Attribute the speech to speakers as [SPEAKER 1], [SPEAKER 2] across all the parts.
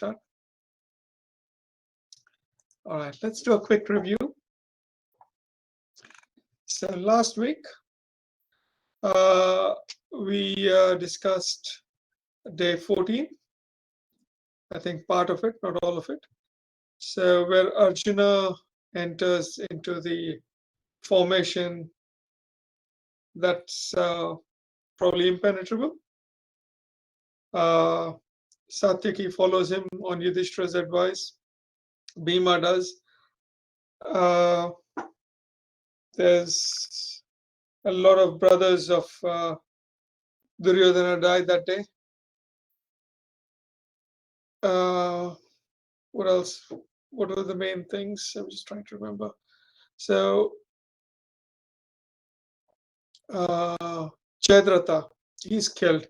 [SPEAKER 1] start. All right, let's do a quick review. So last week, we discussed day 14. I think part of it, not all of it. So where Arjuna enters into the formation that's probably impenetrable. Satyaki follows him on Yudhishthira's advice. Bhima does. There's a lot of brothers of Duryodhana died that day. What else? What are the main things? I'm just trying to remember. So, Jayadratha, he's killed.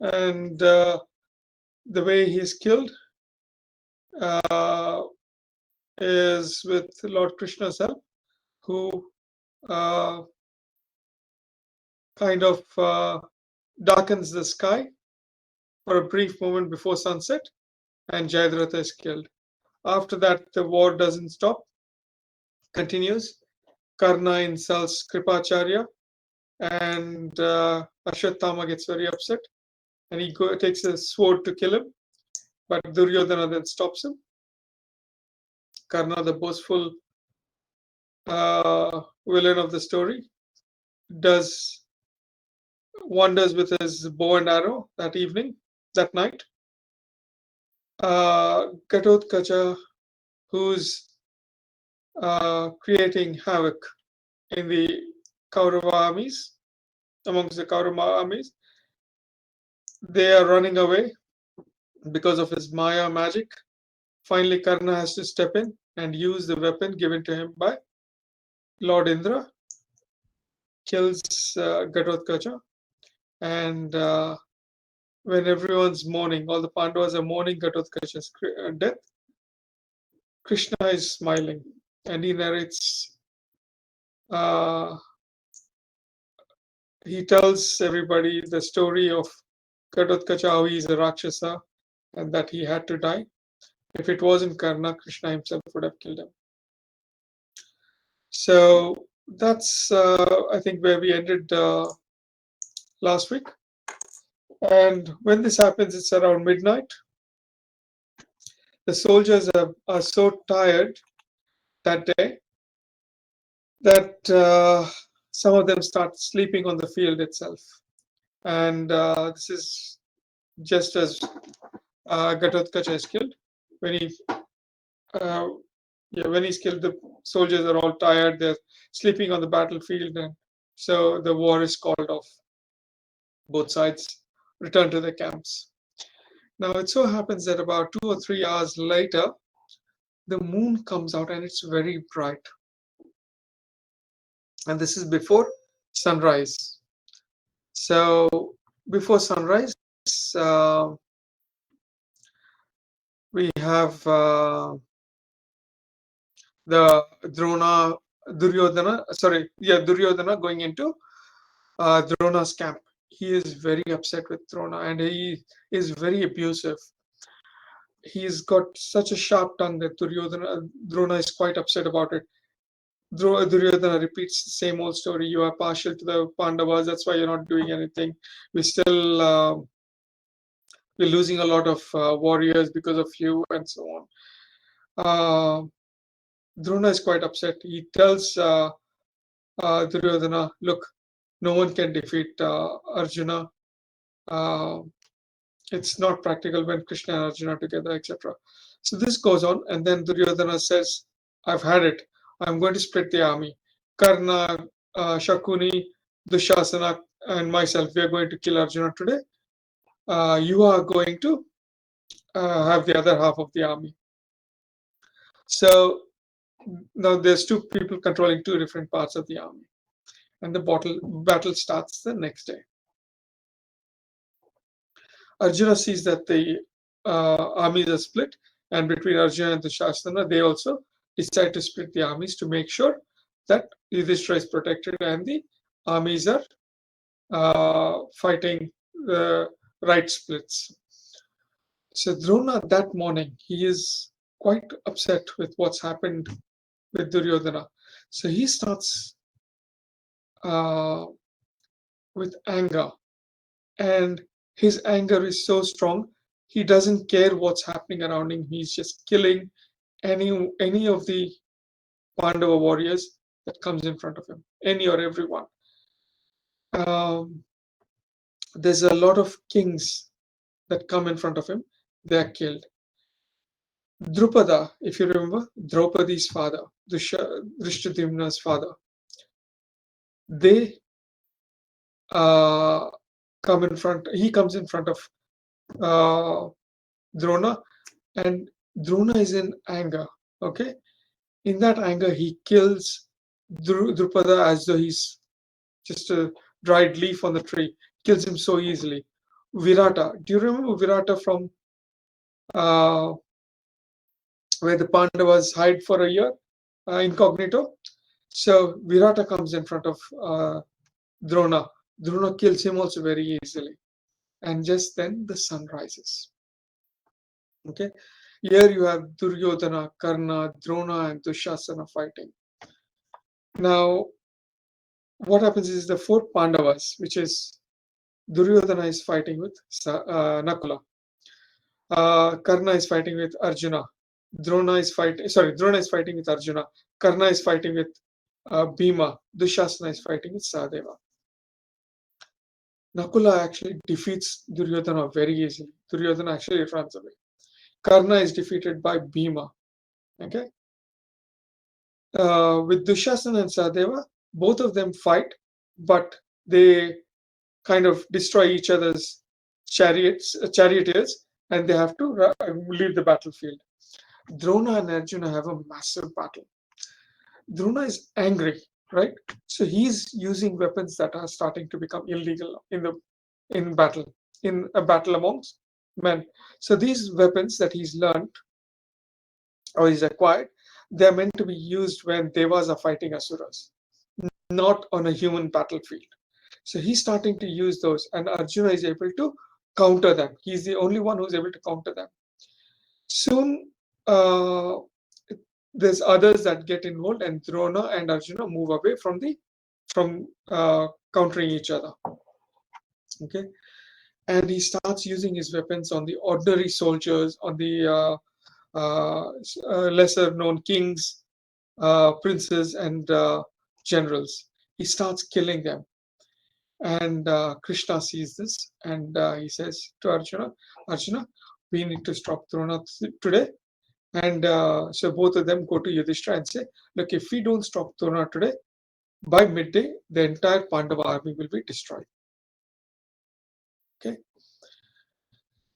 [SPEAKER 1] And the way he's killed is with Lord Krishna's help, who kind of darkens the sky for a brief moment before sunset, and Jayadratha is killed. After that, the war doesn't stop, continues. Karna insults Kripacharya, and Ashwathama gets very upset, and he takes a sword to kill him, but Duryodhana then stops him. Karna, the boastful villain of the story, does wonders with his bow and arrow that evening, that night. Ghatotkacha, who's creating havoc in the Kaurava armies, amongst the Kaurava armies, they are running away because of his Maya magic. Finally, Karna has to step in and use the weapon given to him by Lord Indra, kills Ghatotkacha, and when everyone's mourning, all the Pandavas are mourning Ghatotkacha's death, Krishna is smiling, and he narrates, he tells everybody the story of Ghatotkacha, how he is a Rakshasa, and that he had to die. If it wasn't Karna, Krishna himself would have killed him. So that's, I think, where we ended last week. And when this happens, it's around midnight. The soldiers are so tired that day that some of them start sleeping on the field itself. And this is just as Ghatotkacha is killed. When he's killed, the soldiers are all tired. They're sleeping on the battlefield, and so the war is called off. Both sides return to their camps. Now, it so happens that about 2 or 3 hours later, the moon comes out and it's very bright. And this is before sunrise. So, before sunrise, we have the Duryodhana going into Drona's camp. He is very upset with Drona, and he is very abusive. He's got such a sharp tongue that Drona is quite upset about it. Duryodhana repeats the same old story. You are partial to the Pandavas, that's why you're not doing anything. We're losing a lot of warriors because of you, and so on. Drona is quite upset. He tells Duryodhana, look, no one can defeat Arjuna. It's not practical when Krishna and Arjuna are together, etc. So this goes on, and then Duryodhana says, I've had it. I'm going to split the army. Karna, Shakuni, Dushasana, and myself, we are going to kill Arjuna today. You are going to have the other half of the army. So now there's 2 people controlling 2 different parts of the army. And the battle starts the next day. Arjuna sees that the armies are split, and between Arjuna and Dushasana, they also decide to split the armies to make sure that Yudhishthira is protected and the armies are fighting the right splits. So Drona that morning, he is quite upset with what's happened with Duryodhana. So he starts uh, with anger, and his anger is so strong. He doesn't care what's happening around him. He's just killing any of the Pandava warriors that comes in front of him, any or everyone. Um, there's a lot of kings that come in front of him. They are killed. Drupada, if you remember, Draupadi's father, Drishtadyumna's father, they uh, come in front. He comes in front of uh, Drona, and Drona is in anger. Okay, in that anger, he kills Drupada as though he's just a dried leaf on the tree. Kills him so easily. Virata, do you remember Virata from uh, where the Pandavas hide for a year, incognito? So Virata comes in front of Drona. Drona kills him also very easily. And just then the sun rises. Okay. Here you have Duryodhana, Karna, Drona, and Dushasana fighting. Now, what happens is the four Pandavas, which is Duryodhana is fighting with Nakula. Karna is fighting with Arjuna. Drona is fighting with Arjuna. Karna is fighting with Bhima. Dushasana is fighting with Sahadeva. Nakula actually defeats Duryodhana very easily. Duryodhana actually runs away. Karna is defeated by Bhima. Okay. With Dushasana and Sahadeva, both of them fight, but they kind of destroy each other's charioteers, and they have to leave the battlefield. Drona and Arjuna have a massive battle. Drona is angry, right? So he's using weapons that are starting to become illegal in battle, in a battle amongst men. So these weapons that he's learned or he's acquired, they're meant to be used when devas are fighting asuras, not on a human battlefield. So he's starting to use those, and Arjuna is able to counter them. He's the only one who's able to counter them. Soon, uh, there's others that get involved, and Drona and Arjuna move away from countering each other. Okay, and he starts using his weapons on the ordinary soldiers, on the lesser known kings, princes, and generals. He starts killing them. And Krishna sees this, and he says to Arjuna, Arjuna, we need to stop Drona today. And so both of them go to Yudhishthira and say, look, if we don't stop Drona today, by midday, the entire Pandava army will be destroyed. Okay.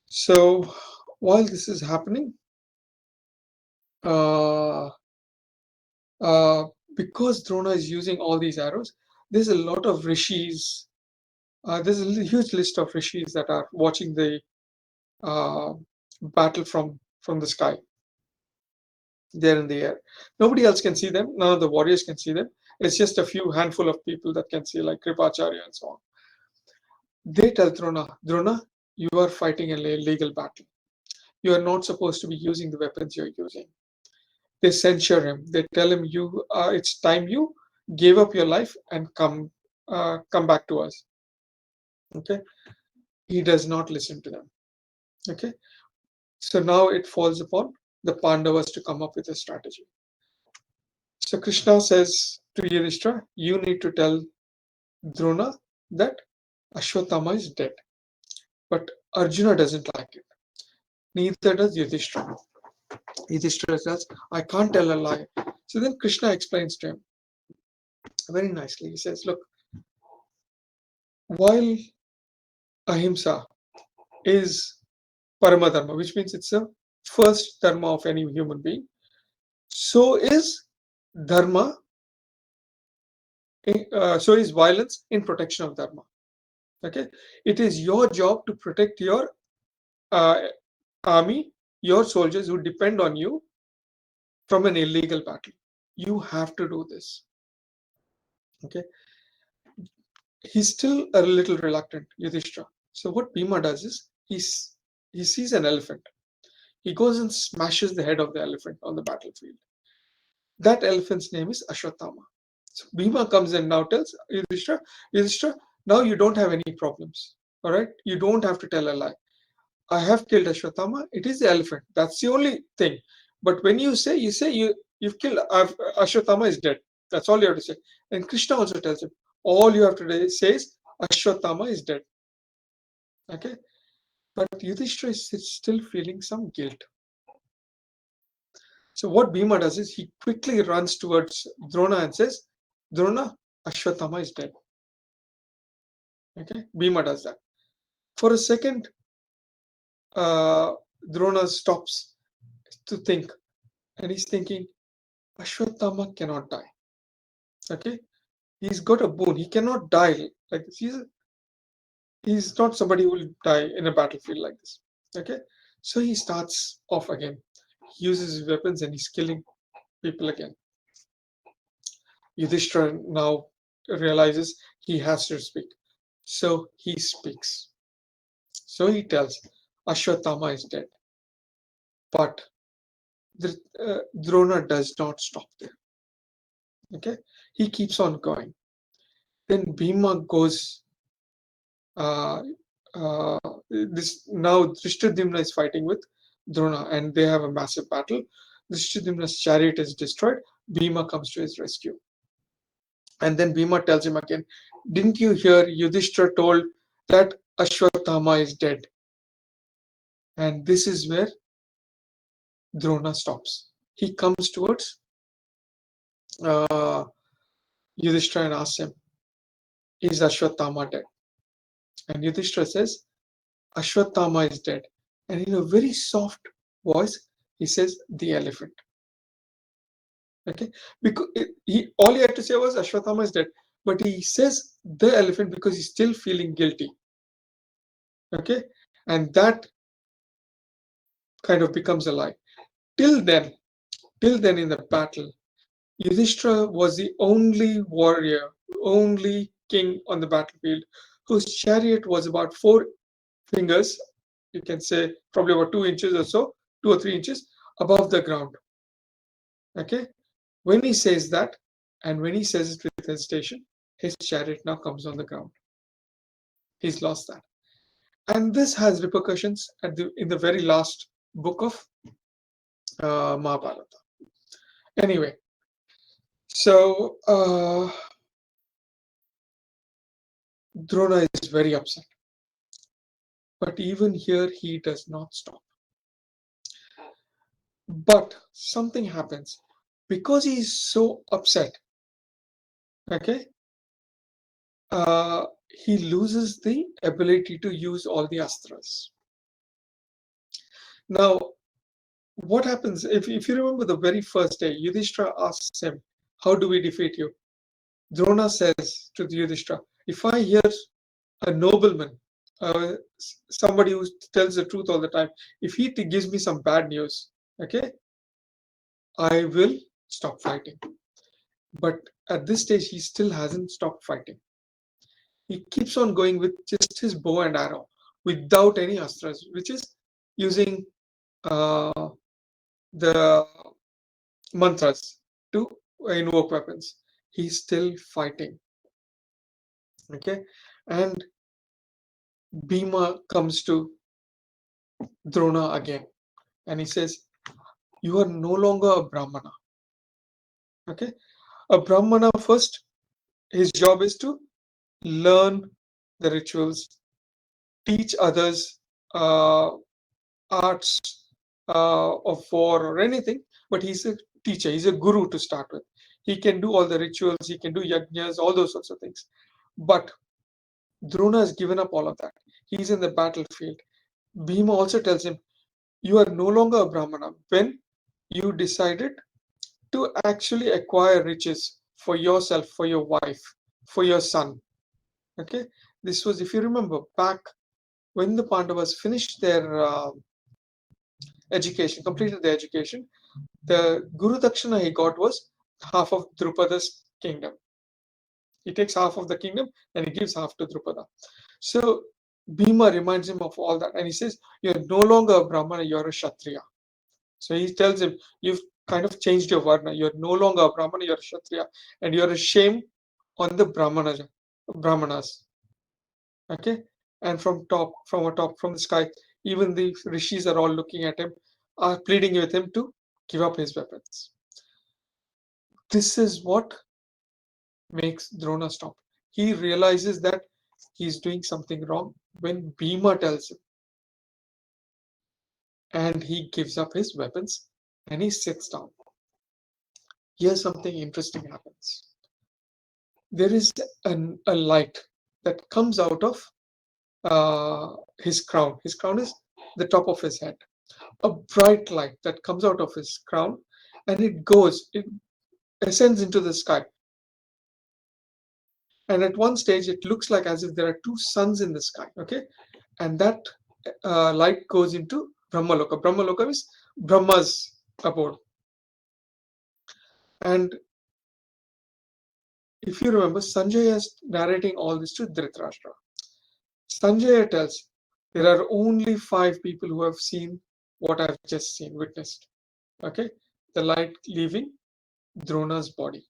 [SPEAKER 1] So while this is happening, uh, uh, because Drona is using all these arrows, there's a lot of rishis. There's a huge list of rishis that are watching the uh, battle from the sky. They're in the air. Nobody else can see them. None of the warriors can see them. It's just a few handful of people that can see, like Kripacharya and so on. They tell Drona, you are fighting a legal battle. You are not supposed to be using the weapons you're using. They censure him. They tell him, it's time you gave up your life and come back to us. Okay. He does not listen to them. Okay. So now it falls upon the Pandavas to come up with a strategy. So Krishna says to Yudhishthira, you need to tell Drona that Ashwathama is dead. But Arjuna doesn't like it. Neither does Yudhishthira. Yudhishthira says, I can't tell a lie. So then Krishna explains to him very nicely. He says, look, while ahimsa is paramadharma, which means it's the first dharma of any human being, so is dharma, so is violence in protection of dharma. Okay, it is your job to protect your uh, army, your soldiers who depend on you from an illegal battle. You have to do this. Okay, he's still a little reluctant, Yudhishthira. So what Bhima does is he sees an elephant. He goes and smashes the head of the elephant on the battlefield. That elephant's name is Ashwathama. So Bhima comes and now tells Yudhishthira, Yudhishthira, now you don't have any problems. All right, you don't have to tell a lie. I have killed Ashwathama. It is the elephant. That's the only thing. But when you say you've killed Ashwathama is dead. That's all you have to say. And Krishna also tells him all you have to say is Ashwathama is dead. Okay, but Yudhishthira is still feeling some guilt. So what Bhima does is he quickly runs towards Drona and says, Drona, Ashwathama is dead. Okay, Bhima does that. For a second, Drona stops to think, and he's thinking, Ashwathama cannot die. Okay, he's got a boon. He cannot die like this. He's not somebody who will die in a battlefield like this. Okay, so he starts off again. He uses his weapons and he's killing people again. Yudhishthira now realizes he has to speak. So he speaks. So he tells, Ashwathama is dead. But Drona does not stop there. Okay, he keeps on going. Then Bhima goes. This now Drishtadyumna is fighting with Drona, and they have a massive battle. Drishtadyumna's chariot is destroyed. Bhima comes to his rescue, and then Bhima tells him again, "Didn't you hear Yudhishthira told that Ashwathama is dead?" And this is where Drona stops. He comes towards Yudhishthira and asks him, "Is Ashwathama dead?" And Yudhishthira says, Ashwathama is dead. And in a very soft voice, he says, the elephant. Okay? Because all he had to say was Ashwathama is dead. But he says the elephant because he's still feeling guilty. Okay? And that kind of becomes a lie. Till then in the battle, Yudhishthira was the only warrior, only king on the battlefield whose chariot was about 4 fingers, you can say probably about 2 inches or so, 2 or 3 inches above the ground. Okay, when he says that, and when he says it with hesitation, his chariot now comes on the ground. He's lost that, and this has repercussions in the very last book of Mahabharata. Anyway, so Drona is very upset, but even here he does not stop. But something happens because he's so upset. Okay, he loses the ability to use all the astras. Now, what happens if you remember the very first day, Yudhishthira asks him, "How do we defeat you?" Drona says to Yudhishthira, "If I hear a nobleman, somebody who tells the truth all the time, if he gives me some bad news, okay, I will stop fighting." But at this stage, he still hasn't stopped fighting. He keeps on going with just his bow and arrow without any astras, which is using the mantras to invoke weapons. He's still fighting. Okay, and Bhima comes to Drona again and he says, "You are no longer a Brahmana." Okay, a Brahmana first, his job is to learn the rituals, teach others arts of war or anything, but he's a teacher, he's a guru to start with. He can do all the rituals, he can do yajnas, all those sorts of things. But Drona has given up all of that. He's in the battlefield. Bhima also tells him, "You are no longer a Brahmana when you decided to actually acquire riches for yourself, for your wife, for your son." Okay, this was, if you remember, back when the Pandavas finished their education, completed their education, the Guru Dakshina he got was half of Drupada's kingdom. He takes half of the kingdom and he gives half to Drupada. So Bhima reminds him of all that, and he says, "You're no longer a Brahmana, you're a Kshatriya." So he tells him, "You've kind of changed your Varna. You're no longer a Brahmana, you're a Kshatriya, and you're a shame on the Brahmanas." Okay, and from the sky, even the rishis are all looking at him, are pleading with him to give up his weapons. This is what makes Drona stop. He realizes that he's doing something wrong when Bhima tells him, and he gives up his weapons and he sits down. Here, something interesting happens. There is a light that comes out of his crown. His crown is the top of his head. A bright light that comes out of his crown, and it ascends into the sky. And at one stage, it looks like as if there are two suns in the sky. Okay, and that light goes into Brahmaloka. Brahmaloka is Brahma's abode. And if you remember, Sanjaya is narrating all this to Dhritarashtra. Sanjaya tells, there are only 5 people who have seen what I've just witnessed. Okay, the light leaving Drona's body.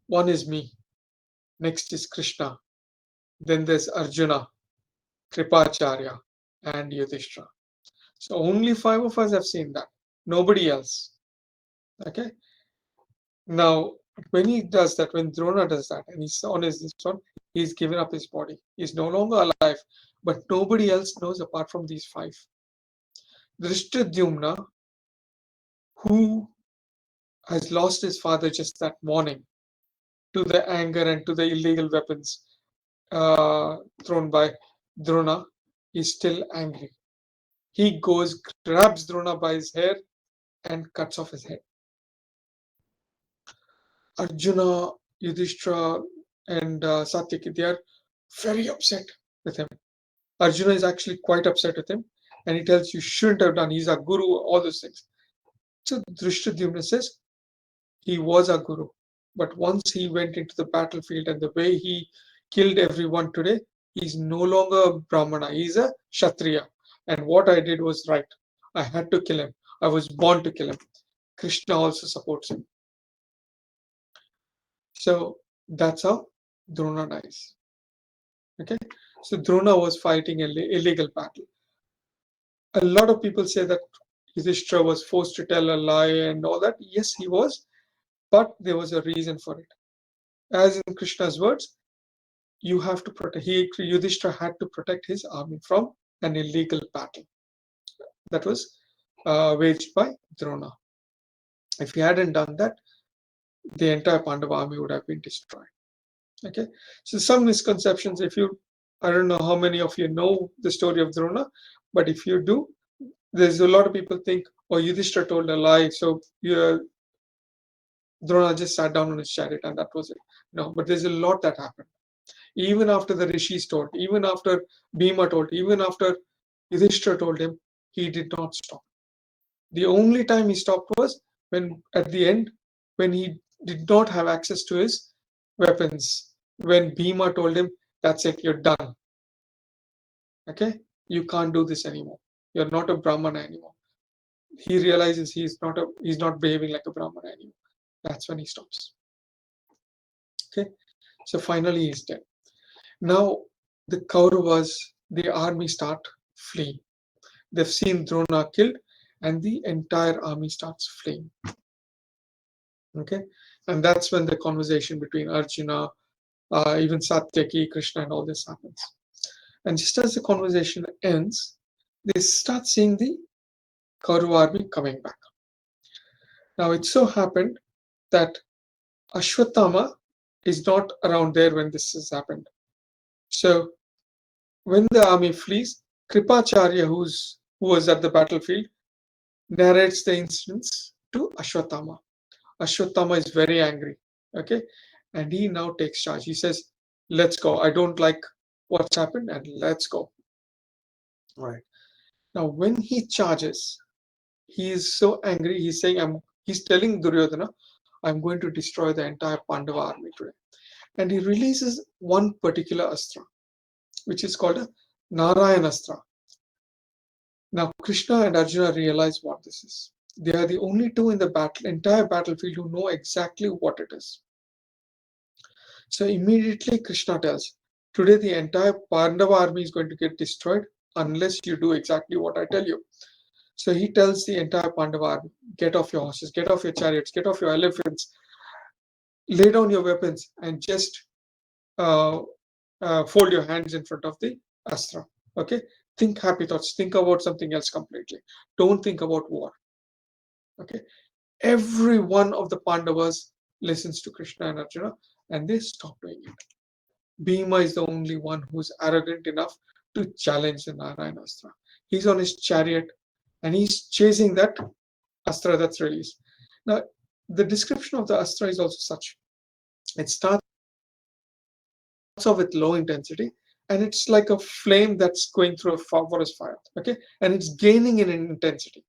[SPEAKER 1] One is me. Next is Krishna. Then there's Arjuna, Kripacharya, and Yudhishthira. So only 5 of us have seen that. Nobody else. Okay. Now, when he does that, when Drona does that, and he's on his one, he's given up his body. He's no longer alive, but nobody else knows apart from these 5. Drishtadyumna, who has lost his father just that morning to the anger and to the illegal weapons thrown by Drona, is still angry. He goes, grabs Drona by his hair, and cuts off his head. Arjuna, Yudhishthira, and Satyaki, they are very upset with him. Arjuna is actually quite upset with him, and he tells, you shouldn't have done, he's our guru, all those things. So Drishtadyumna says, he was our guru, but once he went into the battlefield and the way he killed everyone today, he's no longer a Brahmana, he's a Kshatriya. And what I did was right. I had to kill him. I was born to kill him. Krishna also supports him. So that's how Drona dies. Okay, so Drona was fighting an illegal battle. A lot of people say that Yudhishthira was forced to tell a lie and all that. Yes, he was, but there was a reason for it. As in Krishna's words, you have to protect. Yudhishthira had to protect his army from an illegal battle that was waged by Drona. If he hadn't done that, the entire Pandava army would have been destroyed. Okay, so some misconceptions. I don't know how many of you know the story of Drona, but if you do, there's a lot of people think, oh, Yudhishthira told a lie, so Drona just sat down on his chariot and that was it. No, but there's a lot that happened. Even after the rishis told, even after Bhima told, even after Yudhishthira told him, he did not stop. The only time he stopped was when, at the end, when he did not have access to his weapons. When Bhima told him, that's it, you're done. Okay? You can't do this anymore. You're not a Brahmana anymore. He realizes he's not behaving like a Brahmana anymore. That's when he stops. Okay? So finally he's dead. Now the Kauravas, the army start fleeing. They've seen Drona killed, and the entire army starts fleeing. Okay, and that's when the conversation between Arjuna, even Satyaki, Krishna, and all this happens. And just as the conversation ends, they start seeing the Kaurava army coming back. Now it so happened that Ashwathama is not around there when this has happened. So when the army flees, Kripacharya, who was at the battlefield, narrates the incidents to Ashwathama. Ashwathama is very angry, okay, and he now takes charge. He says, let's go. I don't like what's happened, and let's go. All right. Now, when he charges, he is so angry. He's saying, he's telling Duryodhana, I'm going to destroy the entire Pandava army today. And he releases one particular astra. which is called a Narayanastra. Now, Krishna and Arjuna realize what this is. They are the only two in the entire battlefield who know exactly what it is. So immediately Krishna tells, today the entire Pandava army is going to get destroyed unless you do exactly what I tell you. So he tells the entire Pandava army, get off your horses, get off your chariots, get off your elephants, lay down your weapons and just uh, fold your hands in front of the astra. Okay, think happy thoughts, think about something else completely. Don't think about war. Okay, every one of the Pandavas listens to Krishna and Arjuna and they stop doing it. Bhima is the only one who's arrogant enough to challenge the Narayanastra. He's on his chariot and he's chasing that astra that's released. Now, the description of the astra is also such. It starts off with low intensity and it's like a flame that's going through a forest fire. Okay, and it's gaining in intensity.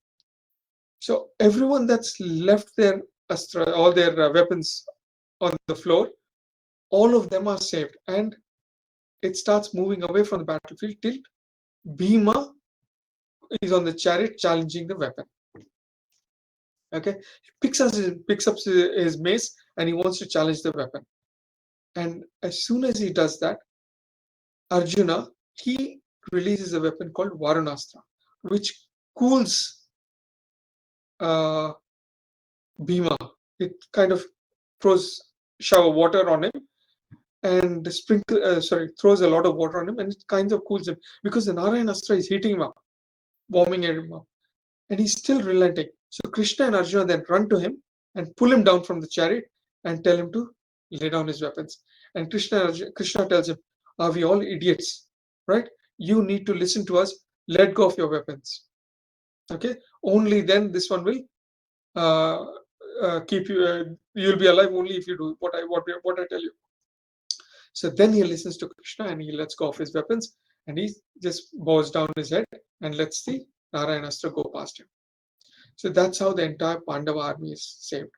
[SPEAKER 1] So everyone that's left their astra, all their weapons on the floor, all of them are saved, and it starts moving away from the battlefield till Bhima is on the chariot challenging the weapon. Okay, he picks up his mace and he wants to challenge the weapon. And as soon as he does that, Arjuna, he releases a weapon called Varunastra, which cools Bhima. It kind of throws shower water on him and throws a lot of water on him, and it kind of cools him because the Narayanastra is heating him up, warming him up, and he's still relenting. So Krishna and Arjuna then run to him and pull him down from the chariot and tell him to lay down his weapons. And Krishna tells him, "Are we all idiots? Right? You need to listen to us. Let go of your weapons. Okay? Only then this one will uh, keep you. You'll be alive only if you do what I tell you." So then he listens to Krishna and he lets go of his weapons and he just bows down his head and lets the Narayanastra go past him. So that's how the entire Pandava army is saved.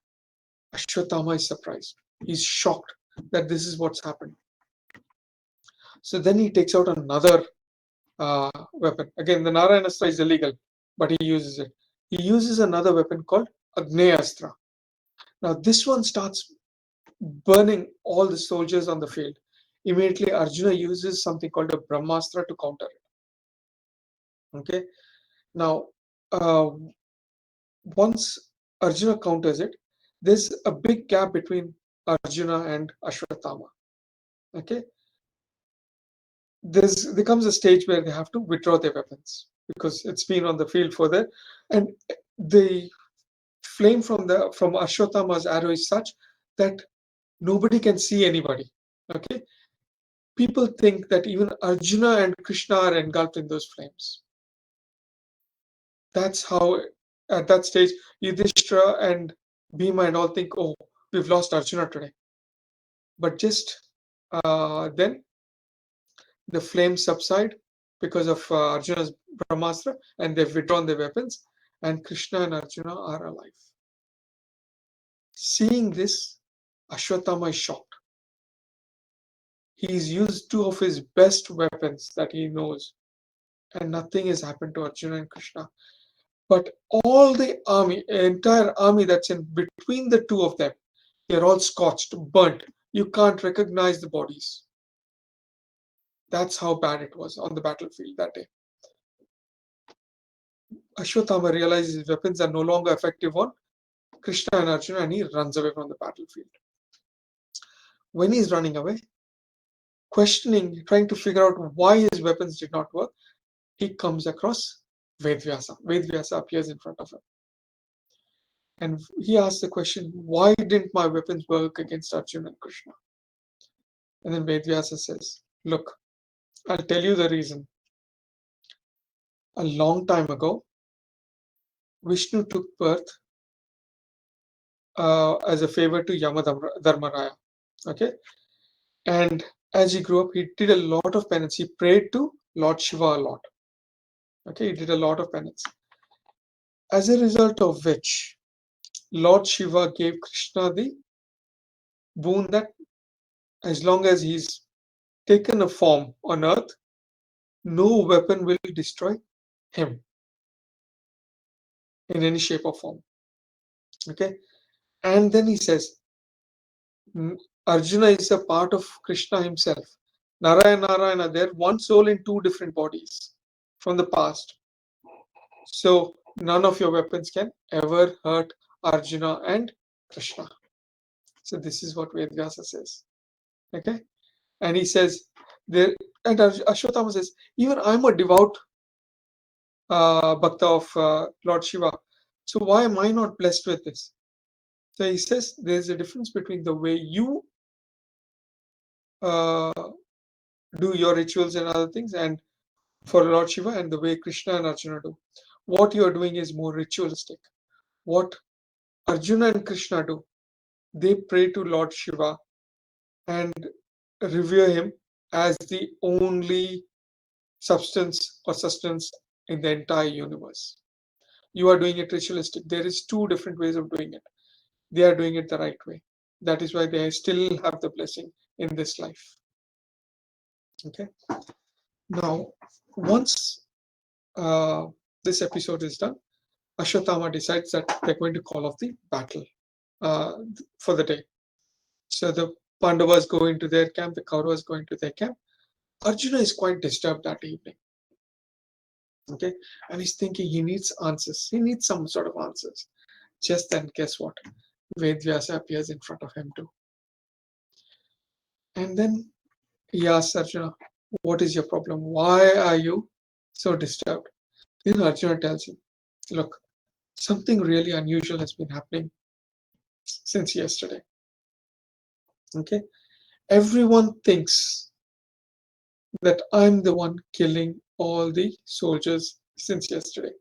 [SPEAKER 1] Ashwathama is surprised. He's shocked that this is what's happened. So then he takes out another weapon. Again, the Narayanastra is illegal, but he uses it. He uses another weapon called Agneastra. Now this one starts burning all the soldiers on the field. Immediately Arjuna uses something called a Brahmastra to counter it. Okay. Now, once Arjuna counters it, there's a big gap between Arjuna and Ashwathama. Okay. There comes a stage where they have to withdraw their weapons because it's been on the field for that, and the flame from Ashwathama's arrow is such that nobody can see anybody. Okay. People think that even Arjuna and Krishna are engulfed in those flames. That's how, at that stage, Yudhishthira and Bhima and all think, oh, we've lost Arjuna today. But just then, the flames subside because of Arjuna's Brahmastra, and they've withdrawn their weapons, and Krishna and Arjuna are alive. Seeing this, Ashwathama is shocked. He's used two of his best weapons that he knows, and nothing has happened to Arjuna and Krishna. But all the army, entire army that's in between the two of them, they're all scorched, burnt. You can't recognize the bodies. That's how bad it was on the battlefield that day. Ashwathama realizes his weapons are no longer effective on Krishna and Arjuna, and he runs away from the battlefield. When he's running away, questioning, trying to figure out why his weapons did not work, he comes across Vedavyasa. Vedavyasa appears in front of him. And he asks the question, why didn't my weapons work against Arjuna and Krishna? And then Vedavyasa says, look, I'll tell you the reason. A long time ago, Vishnu took birth as a favor to Yamadharmaraya. Okay? And as he grew up, he did a lot of penance. He prayed to Lord Shiva a lot. Okay? He did a lot of penance. As a result of which, Lord Shiva gave Krishna the boon that as long as he's taken a form on earth, no weapon will destroy him in any shape or form. Okay, and then he says, Arjuna is a part of Krishna himself. Narayana, Narayana, they're one soul in two different bodies from the past. So none of your weapons can ever hurt Arjuna and Krishna. So this is what Vedavyasa says. Okay, and he says there, and Ashwathama says, even I'm a devout bhakta of Lord Shiva. So why am I not blessed with this? So he says there's a difference between the way you uh, do your rituals and other things, and for Lord Shiva, and the way Krishna and Arjuna do. What you are doing is more ritualistic. What Arjuna and Krishna do, they pray to Lord Shiva and revere him as the only substance or sustenance in the entire universe. You are doing it ritualistic. There is two different ways of doing it. They are doing it the right way. That is why they still have the blessing in this life. Okay. Now, once this episode is done, Ashwathama decides that they're going to call off the battle for the day. So the Pandavas go into their camp, the Kauravas go into their camp. Arjuna is quite disturbed that evening. Okay, and he's thinking he needs answers. He needs some sort of answers. Just then, guess what? Vedavyasa appears in front of him too. And then he asks Arjuna, what is your problem? Why are you so disturbed? Then Arjuna tells him, look, something really unusual has been happening since yesterday. Okay, everyone thinks that I'm the one killing all the soldiers since yesterday.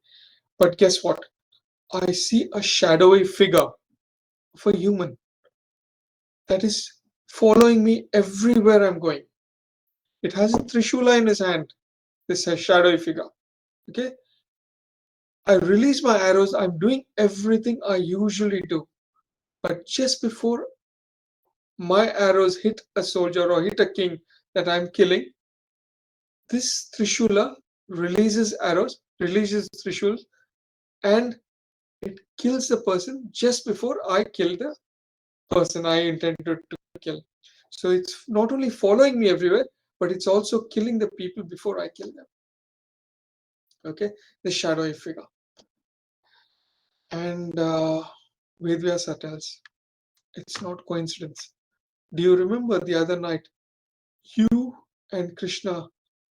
[SPEAKER 1] But guess what? I see a shadowy figure of a human that is following me everywhere I'm going. It has a trishula in his hand, this shadowy figure. Okay? I release my arrows, I'm doing everything I usually do. But just before my arrows hit a soldier or hit a king that I'm killing, this trishula releases arrows, releases trishuls, and it kills the person just before I kill the person I intended to kill. So it's not only following me everywhere, but it's also killing the people before I kill them. Okay, the shadowy figure. And Vedavyasa tells, it's not coincidence. Do you remember the other night you and Krishna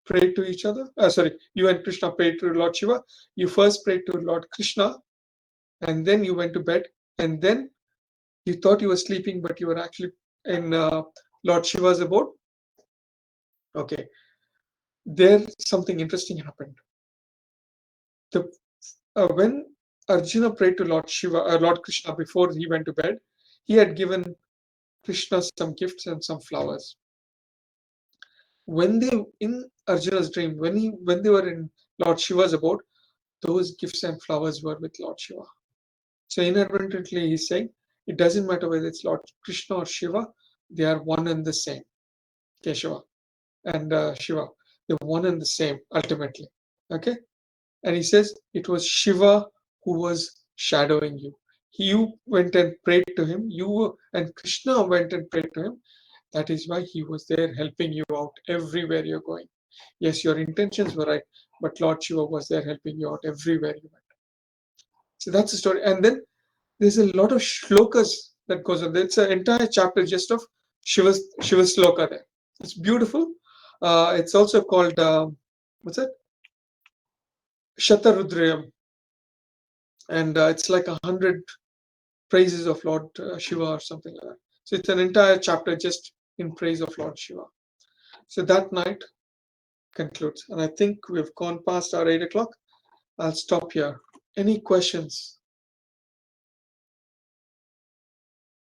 [SPEAKER 1] prayed to each other? Sorry, you and Krishna prayed to Lord Shiva. You first prayed to Lord Krishna, and then you went to bed, and then you thought you were sleeping, but you were actually in Lord Shiva's abode. Okay, there something interesting happened. When Arjuna prayed to Lord Shiva, Lord Krishna before he went to bed, he had given Krishna some gifts and some flowers. When they in Arjuna's dream, when they were in Lord Shiva's abode, those gifts and flowers were with Lord Shiva. So inadvertently, he's saying it doesn't matter whether it's Lord Krishna or Shiva; they are one and the same. Keshava and Shiva, they're one and the same ultimately. Okay. And he says it was Shiva who was shadowing you. You went and prayed to him. You and Krishna went and prayed to him. That is why he was there helping you out everywhere you're going. Yes, your intentions were right, but Lord Shiva was there helping you out everywhere you went. So that's the story. And then there's a lot of shlokas that goes on. It's an entire chapter just of Shiva's shloka there. It's beautiful. It's also called what's that? Shatarudriyam, and it's like 100 praises of Lord Shiva or something like that. So it's an entire chapter just in praise of Lord Shiva. So that night concludes, and I think we've gone past our 8 o'clock. I'll stop here. Any questions?